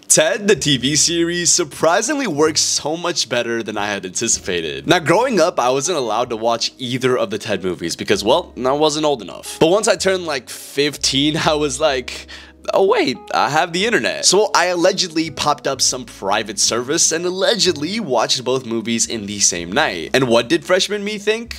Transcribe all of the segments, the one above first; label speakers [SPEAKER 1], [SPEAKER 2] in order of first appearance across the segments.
[SPEAKER 1] Ted, the TV series, surprisingly works so much better than I had anticipated. Now, growing up, I wasn't allowed to watch either of the Ted movies because, well, I wasn't old enough. But once I turned like 15, I was like, oh wait, I have the internet. So I allegedly popped up some private service and allegedly watched both movies in the same night. And what did freshman me think?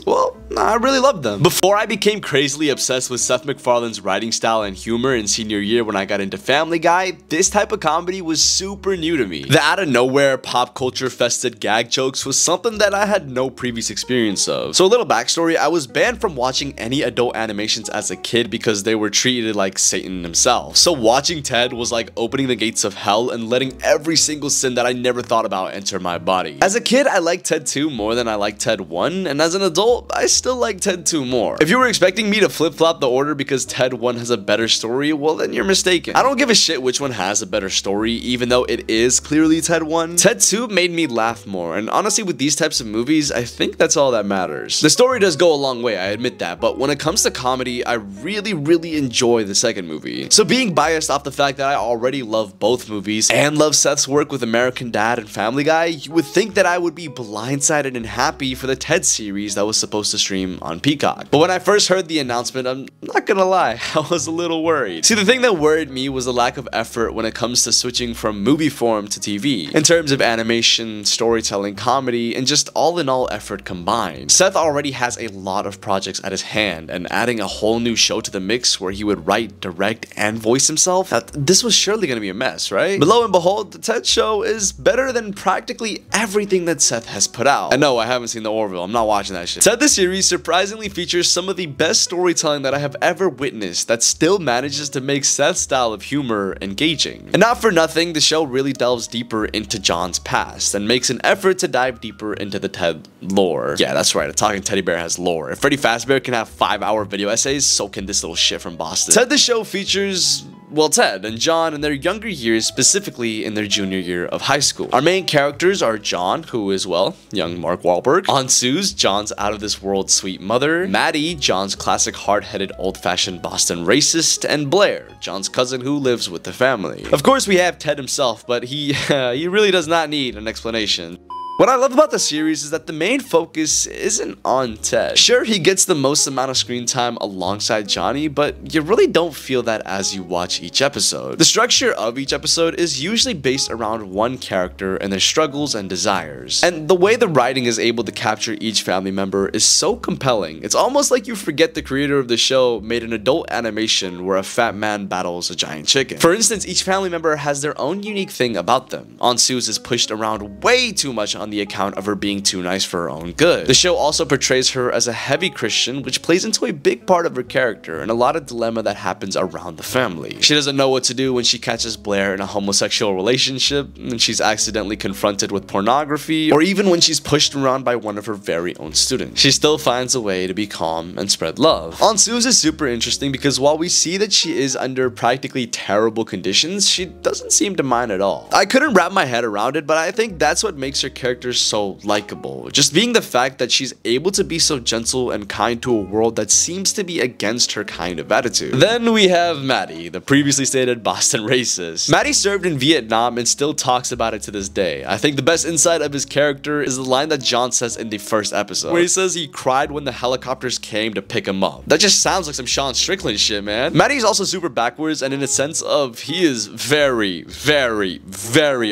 [SPEAKER 1] Well, I really loved them. Before I became crazily obsessed with Seth MacFarlane's writing style and humor in senior year when I got into Family Guy, this type of comedy was super new to me. The out of nowhere pop culture fested gag jokes was something that I had no previous experience of. So a little backstory, I was banned from watching any adult animations as a kid because they were treated like Satan himself. So watching Ted was like opening the gates of hell and letting every single sin that I never thought about enter my body. As a kid, I liked Ted 2 more than I liked Ted 1, and as an adult, I still like Ted 2 more. If you were expecting me to flip-flop the order because Ted 1 has a better story, well then you're mistaken. I don't give a shit which one has a better story, even though it is clearly Ted 1. Ted 2 made me laugh more, and honestly with these types of movies, I think that's all that matters. The story does go a long way, I admit that, but when it comes to comedy, I really enjoy the second movie. So being biased off the fact that I already love both movies and love Seth's work with American Dad and Family Guy, you would think that I would be blindsided and happy for the Ted series that was supposed to stream on Peacock. But when I first heard the announcement, I'm not gonna lie, I was a little worried. See, the thing that worried me was the lack of effort when it comes to switching from movie form to TV, in terms of animation, storytelling, comedy, and just all in all effort combined. Seth already has a lot of projects at his hand, and adding a whole new show to the mix where he would write, direct, and voice himself, this was surely gonna be a mess, right? But lo and behold, the Ted show is better than practically everything that Seth has put out. And no, I haven't seen the Orville, I'm not watching that shit. Ted the series surprisingly features some of the best storytelling that I have ever witnessed that still manages to make Seth's style of humor engaging. And not for nothing, the show really delves deeper into John's past and makes an effort to dive deeper into the Ted lore. Yeah, that's right, a talking teddy bear has lore. If Freddy Fazbear can have 5-hour video essays, so can this little shit from Boston. Ted the show features, well, Ted and John in their younger years, specifically in their junior year of high school. Our main characters are John, who is, well, young Mark Wahlberg; Aunt Suze, John's out-of-this-world sweet mother; Maddie, John's classic hard-headed old-fashioned Boston racist; and Blair, John's cousin who lives with the family. Of course, we have Ted himself, but he really does not need an explanation. What I love about the series is that the main focus isn't on Ted. Sure, he gets the most amount of screen time alongside Johnny, but you really don't feel that as you watch each episode. The structure of each episode is usually based around one character and their struggles and desires. And the way the writing is able to capture each family member is so compelling. It's almost like you forget the creator of the show made an adult animation where a fat man battles a giant chicken. For instance, each family member has their own unique thing about them. Aunt Suze is pushed around way too much on the account of her being too nice for her own good. The show also portrays her as a heavy Christian, which plays into a big part of her character and a lot of dilemma that happens around the family. She doesn't know what to do when she catches Blair in a homosexual relationship, and she's accidentally confronted with pornography, or even when she's pushed around by one of her very own students. She still finds a way to be calm and spread love. Aunt Suze is super interesting because while we see that she is under practically terrible conditions, she doesn't seem to mind at all. I couldn't wrap my head around it, but I think that's what makes her character so likable. Just being the fact that she's able to be so gentle and kind to a world that seems to be against her kind of attitude. Then we have Maddie, the previously stated Boston racist. Maddie served in Vietnam and still talks about it to this day. I think the best insight of his character is the line that John says in the first episode, where he says he cried when the helicopters came to pick him up. That just sounds like some Sean Strickland shit, man. Maddie's also super backwards, and in a sense of he is very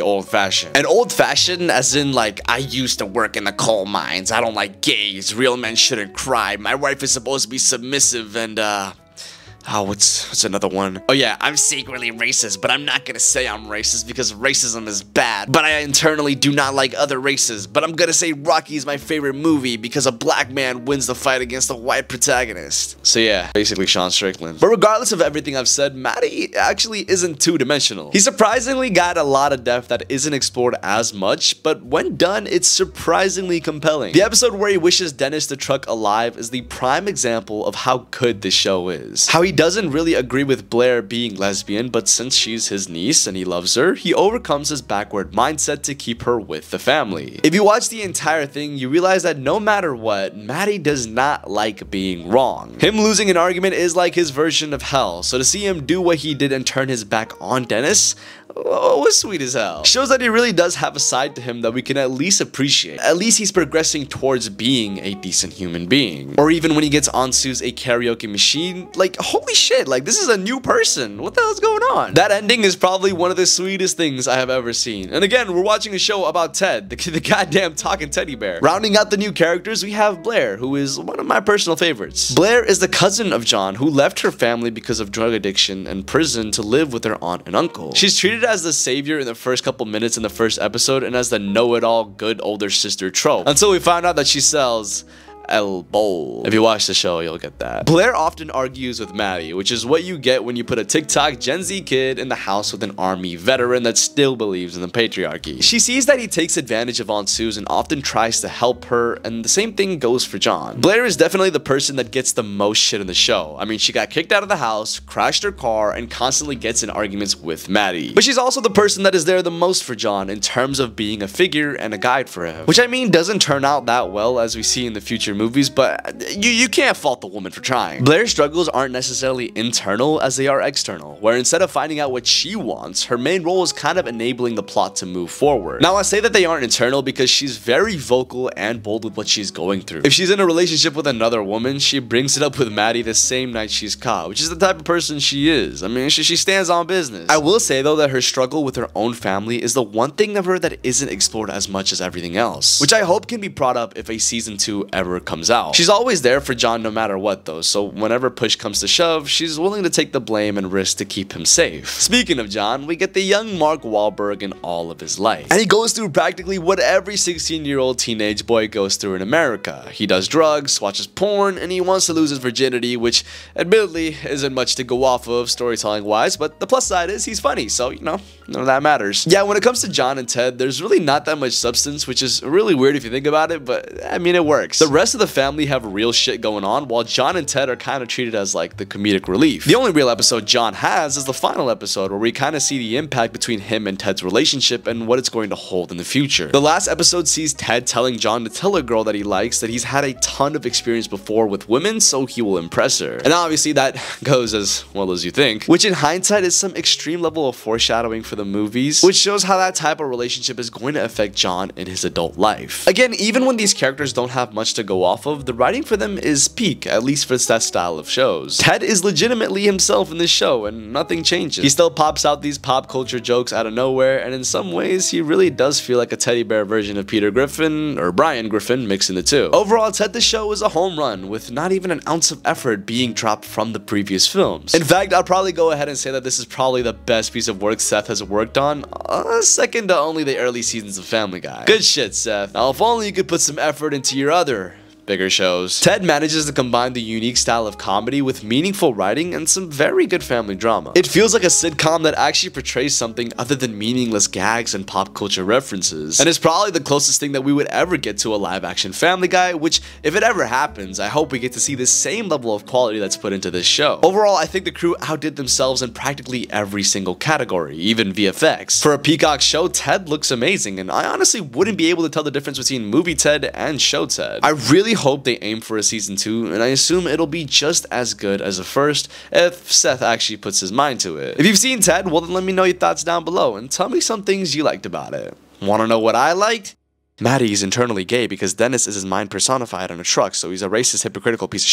[SPEAKER 1] old-fashioned. And old-fashioned as in like, I used to work in the coal mines. I don't like gays. Real men shouldn't cry. My wife is supposed to be submissive and, oh, what's another one? Oh yeah, I'm secretly racist, but I'm not gonna say I'm racist because racism is bad. But I internally do not like other races. But I'm gonna say Rocky is my favorite movie because a black man wins the fight against a white protagonist. So yeah, basically Sean Strickland. But regardless of everything I've said, Maddie actually isn't two-dimensional. He surprisingly got a lot of depth that isn't explored as much, but when done, it's surprisingly compelling. The episode where he wishes Dennis the truck alive is the prime example of how good this show is. How he doesn't really agree with Blair being lesbian, but since she's his niece and he loves her, he overcomes his backward mindset to keep her with the family. If you watch the entire thing, you realize that no matter what, Maddie does not like being wrong. Him losing an argument is like his version of hell, so to see him do what he did and turn his back on Dennis, was sweet as hell. Shows that he really does have a side to him that we can at least appreciate. At least he's progressing towards being a decent human being. Or even when he gets Ansu's a karaoke machine, like, holy shit, like, this is a new person. What the hell's going on? That ending is probably one of the sweetest things I have ever seen. And again, we're watching a show about Ted, the goddamn talking teddy bear. Rounding out the new characters, we have Blair, who is one of my personal favorites. Blair is the cousin of John who left her family because of drug addiction and prison to live with her aunt and uncle. She's treated as the savior in the first couple minutes in the first episode and as the know-it-all good older sister trope, until we find out that she sells El Bowl. If you watch the show, you'll get that. Blair often argues with Maddie, which is what you get when you put a TikTok Gen Z kid in the house with an army veteran that still believes in the patriarchy. She sees that he takes advantage of Aunt Suze and often tries to help her, and the same thing goes for John. Blair is definitely the person that gets the most shit in the show. I mean, she got kicked out of the house, crashed her car, and constantly gets in arguments with Maddie. But she's also the person that is there the most for John in terms of being a figure and a guide for him. Which, I mean, doesn't turn out that well as we see in the future movies, but you can't fault the woman for trying. Blair's struggles aren't necessarily internal as they are external, where instead of finding out what she wants, her main role is kind of enabling the plot to move forward. Now, I say that they aren't internal because she's very vocal and bold with what she's going through. If she's in a relationship with another woman, she brings it up with Maddie the same night she's caught, which is the type of person she is. I mean, she stands on business. I will say though that her struggle with her own family is the one thing of her that isn't explored as much as everything else, which I hope can be brought up if a season 2 ever comes out. She's always there for John no matter what though, so whenever push comes to shove, she's willing to take the blame and risk to keep him safe. Speaking of John, we get the young Mark Wahlberg in all of his life. And he goes through practically what every 16-year-old teenage boy goes through in America. He does drugs, watches porn, and he wants to lose his virginity, which admittedly isn't much to go off of storytelling wise, but the plus side is he's funny, so you know, none of that matters. Yeah, when it comes to John and Ted, there's really not that much substance, which is really weird if you think about it, but I mean, it works. The rest of the family have real shit going on, while John and Ted are kind of treated as like the comedic relief. The only real episode John has is the final episode, where we kind of see the impact between him and Ted's relationship and what it's going to hold in the future. The last episode sees Ted telling John to tell a girl that he likes that he's had a ton of experience before with women, so he will impress her. And obviously that goes as well as you think, which in hindsight is some extreme level of foreshadowing for the movies, which shows how that type of relationship is going to affect John in his adult life. Again, even when these characters don't have much to go off of, the writing for them is peak, at least for that style of shows. Ted is legitimately himself in this show and nothing changes. He still pops out these pop culture jokes out of nowhere, and in some ways he really does feel like a teddy bear version of Peter Griffin or Brian Griffin mixing the two. Overall, Ted the Show is a home run with not even an ounce of effort being dropped from the previous films. In fact, I'll probably go ahead and say that this is probably the best piece of work Seth has worked on, second to only the early seasons of Family Guy. Good shit, Seth. Now if only you could put some effort into your other bigger shows. Ted manages to combine the unique style of comedy with meaningful writing and some very good family drama. It feels like a sitcom that actually portrays something other than meaningless gags and pop culture references. And it's probably the closest thing that we would ever get to a live action Family Guy, which if it ever happens, I hope we get to see the same level of quality that's put into this show. Overall, I think the crew outdid themselves in practically every single category, even VFX. For a Peacock show, Ted looks amazing, and I honestly wouldn't be able to tell the difference between movie Ted and show Ted. I really hope they aim for a season 2, and I assume it'll be just as good as the first if Seth actually puts his mind to it. If you've seen Ted, well then let me know your thoughts down below and tell me some things you liked about it. Wanna know what I liked? Maddie's internally gay because Dennis is his mind personified on a truck, so he's a racist, hypocritical piece of shit.